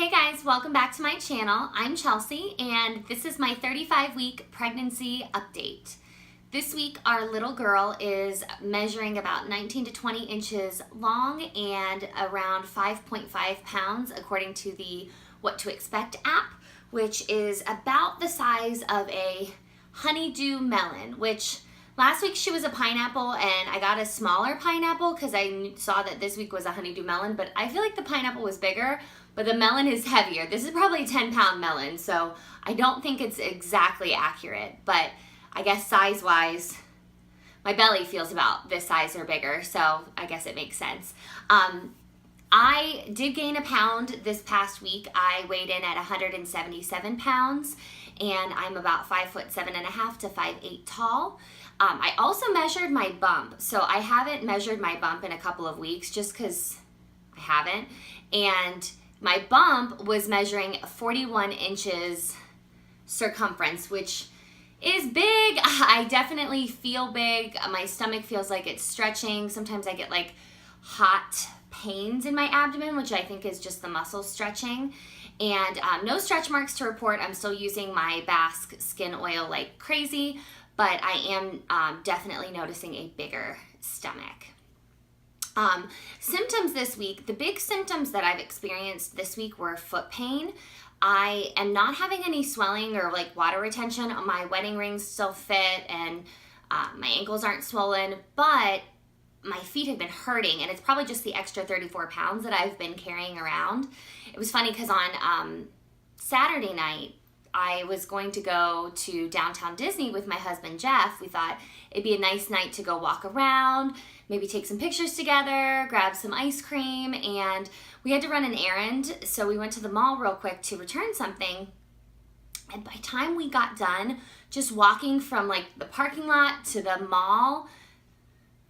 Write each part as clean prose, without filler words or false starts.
Hey guys, welcome back to my channel. I'm Chelsea and this is my 35-week pregnancy update. This week our little girl is measuring about 19 to 20 inches long and around 5.5 pounds according to the What to Expect app, which is about the size of a honeydew melon, which last week she was a pineapple and I got a smaller pineapple because I saw that this week was a honeydew melon, but I feel like the pineapple was bigger, but the melon is heavier. This is probably a 10-pound melon, so I don't think it's exactly accurate, but I guess size-wise, my belly feels about this size or bigger, so I guess it makes sense. I did gain a pound this past week. I weighed in at 177 pounds, and I'm about 5'7.5" to 5'8" tall. I also measured my bump, so I haven't measured my bump in a couple of weeks just because I haven't, and my bump was measuring 41 inches circumference, which is big. I definitely feel big. My stomach feels like it's stretching. Sometimes I get like hot pains in my abdomen, which I think is just the muscles stretching. And no stretch marks to report. I'm still using my Basque skin oil like crazy, but I am definitely noticing a bigger stomach. Symptoms this week, the big symptoms that I've experienced this week were foot pain. I am not having any swelling or like water retention. My wedding rings still fit and my ankles aren't swollen, but my feet have been hurting, and it's probably just the extra 34 pounds that I've been carrying around. It was funny because on Saturday night, I was going to go to downtown Disney with my husband, Jeff. We thought it'd be a nice night to go walk around, maybe take some pictures together, grab some ice cream, and we had to run an errand, so we went to the mall real quick to return something. And by the time we got done, just walking from like the parking lot to the mall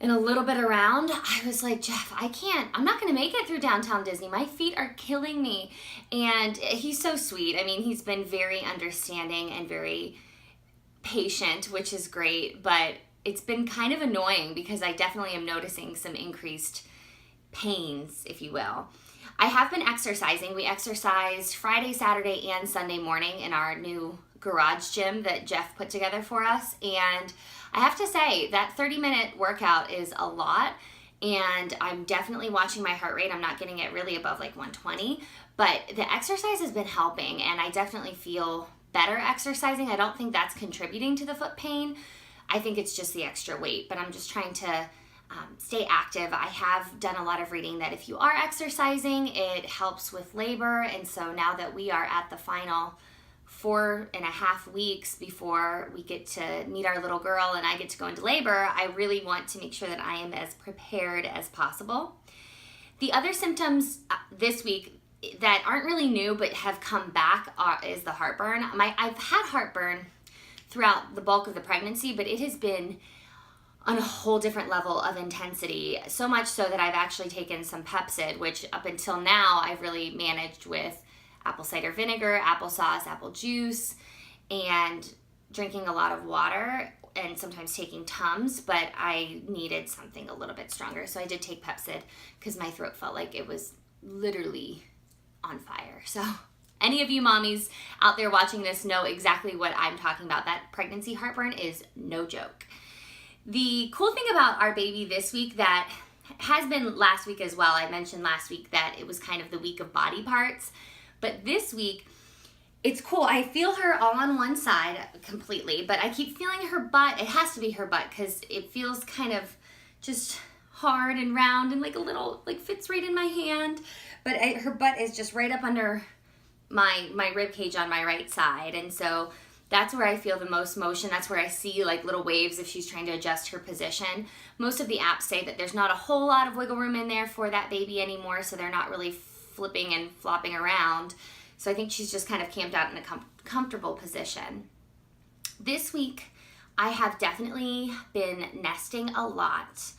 and a little bit around, I was like, Jeff, I'm not gonna make it through downtown Disney. My feet are killing me. And he's so sweet. I mean, he's been very understanding and very patient, which is great, but it's been kind of annoying because I definitely am noticing some increased pains, if you will. I have been exercising. We exercised Friday, Saturday, and Sunday morning in our new garage gym that Jeff put together for us, and I have to say that 30-minute workout is a lot, and I'm definitely watching my heart rate. I'm not getting it really above like 120, but the exercise has been helping, and I definitely feel better exercising. I don't think that's contributing to the foot pain. I think it's just the extra weight, but I'm just trying to stay active. I have done a lot of reading that if you are exercising, it helps with labor, and so now that we are at the final 4.5 weeks before we get to meet our little girl and I get to go into labor, I really want to make sure that I am as prepared as possible. The other symptoms this week that aren't really new but have come back is the heartburn. I've had heartburn throughout the bulk of the pregnancy, but it has been on a whole different level of intensity, so much so that I've actually taken some Pepcid, which up until now I've really managed with apple cider vinegar, applesauce, apple juice, and drinking a lot of water and sometimes taking Tums, but I needed something a little bit stronger. So I did take Pepcid because my throat felt like it was literally on fire. So any of you mommies out there watching this know exactly what I'm talking about. That pregnancy heartburn is no joke. The cool thing about our baby this week that has been last week as well, I mentioned last week that it was kind of the week of body parts. But this week, it's cool. I feel her all on one side completely, but I keep feeling her butt. It has to be her butt because it feels kind of just hard and round and like a little, like fits right in my hand. But her butt is just right up under my rib cage on my right side. And so that's where I feel the most motion. That's where I see like little waves if she's trying to adjust her position. Most of the apps say that there's not a whole lot of wiggle room in there for that baby anymore, so they're not really flipping and flopping around. So I think she's just kind of camped out in a comfortable position. This week, I have definitely been nesting a lot.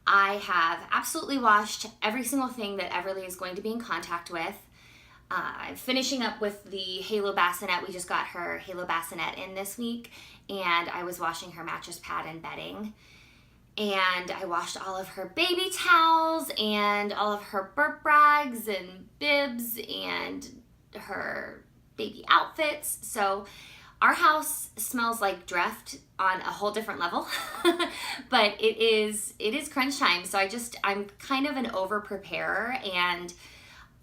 I have absolutely washed every single thing that Everly is going to be in contact with. I'm finishing up with the Halo bassinet. We just got her Halo bassinet in this week, and I was washing her mattress pad and bedding. And I washed all of her baby towels and all of her burp rags and bibs and her baby outfits. So our house smells like Dreft on a whole different level, but it is crunch time. So I'm kind of an over preparer, and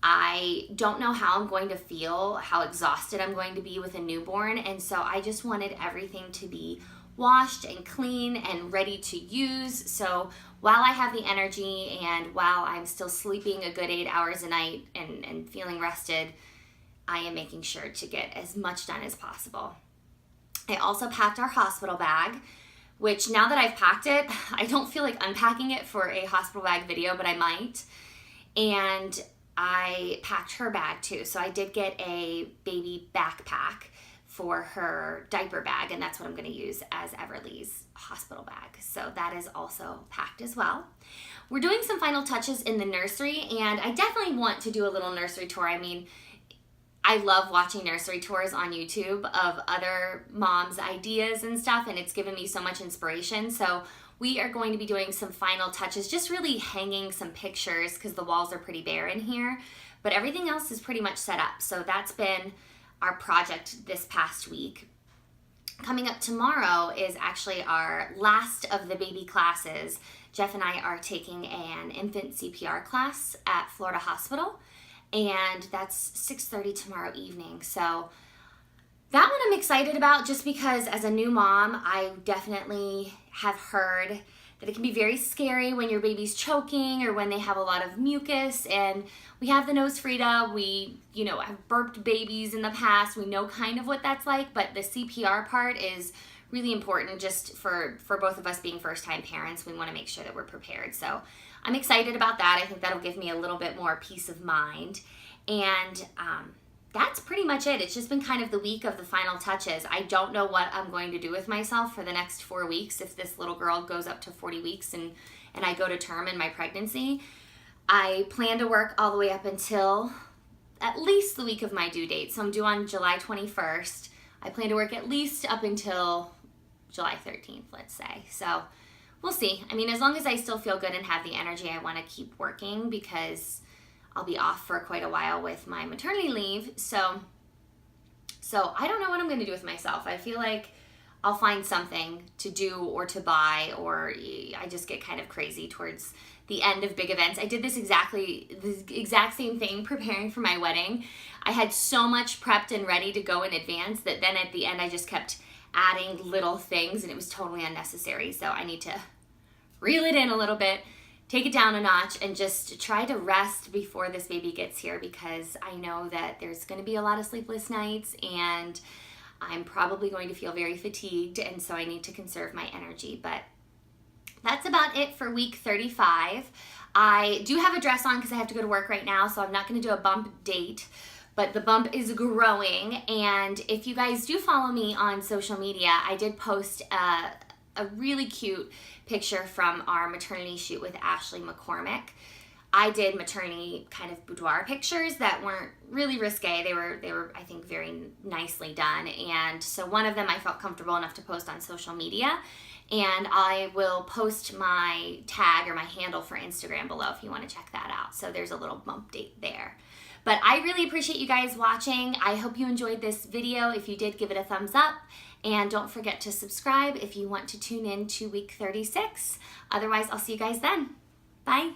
I don't know how I'm going to feel, how exhausted I'm going to be with a newborn. And so I just wanted everything to be washed and clean and ready to use. So while I have the energy and while I'm still sleeping a good 8 hours a night and feeling rested, I am making sure to get as much done as possible. I also packed our hospital bag, which now that I've packed it, I don't feel like unpacking it for a hospital bag video, but I might. And I packed her bag too. So I did get a baby backpack for her diaper bag, and that's what I'm going to use as Everly's hospital bag. So that is also packed as well. We're doing some final touches in the nursery, and I definitely want to do a little nursery tour. I mean, I love watching nursery tours on YouTube of other moms' ideas and stuff, and it's given me so much inspiration. So we are going to be doing some final touches, just really hanging some pictures because the walls are pretty bare in here, but everything else is pretty much set up. So that's been our project this past week. Coming up tomorrow is actually our last of the baby classes. Jeff and I are taking an infant CPR class at Florida Hospital, and that's 6:30 tomorrow evening. So that one I'm excited about just because as a new mom, I definitely have heard that it can be very scary when your baby's choking or when they have a lot of mucus. And we have the nose Frida. We, have burped babies in the past. We know kind of what that's like, but the CPR part is really important just for both of us being first-time parents. We want to make sure that we're prepared. So I'm excited about that. I think that'll give me a little bit more peace of mind. And that's pretty much it. It's just been kind of the week of the final touches. I don't know what I'm going to do with myself for the next 4 weeks if this little girl goes up to 40 weeks and I go to term in my pregnancy. I plan to work all the way up until at least the week of my due date. So I'm due on July 21st. I plan to work at least up until July 13th, let's say. So we'll see. I mean, as long as I still feel good and have the energy, I want to keep working because I'll be off for quite a while with my maternity leave. So I don't know what I'm going to do with myself. I feel like I'll find something to do or to buy, or I just get kind of crazy towards the end of big events. I did the exact same thing preparing for my wedding. I had so much prepped and ready to go in advance that then at the end I just kept adding little things and it was totally unnecessary. So I need to reel it in a little bit, take it down a notch, and just try to rest before this baby gets here, because I know that there's going to be a lot of sleepless nights and I'm probably going to feel very fatigued, and so I need to conserve my energy. But that's about it for week 35. I do have a dress on because I have to go to work right now, so I'm not going to do a bump date, but the bump is growing. And if you guys do follow me on social media, I did post a really cute picture from our maternity shoot with Ashley McCormick. I did maternity kind of boudoir pictures that weren't really risque. They were I think very nicely done, and so one of them I felt comfortable enough to post on social media, and I will post my tag or my handle for Instagram below if you want to check that out. So there's a little bump date there. But I really appreciate you guys watching. I hope you enjoyed this video. If you did, give it a thumbs up. And don't forget to subscribe if you want to tune in to week 36. Otherwise, I'll see you guys then. Bye.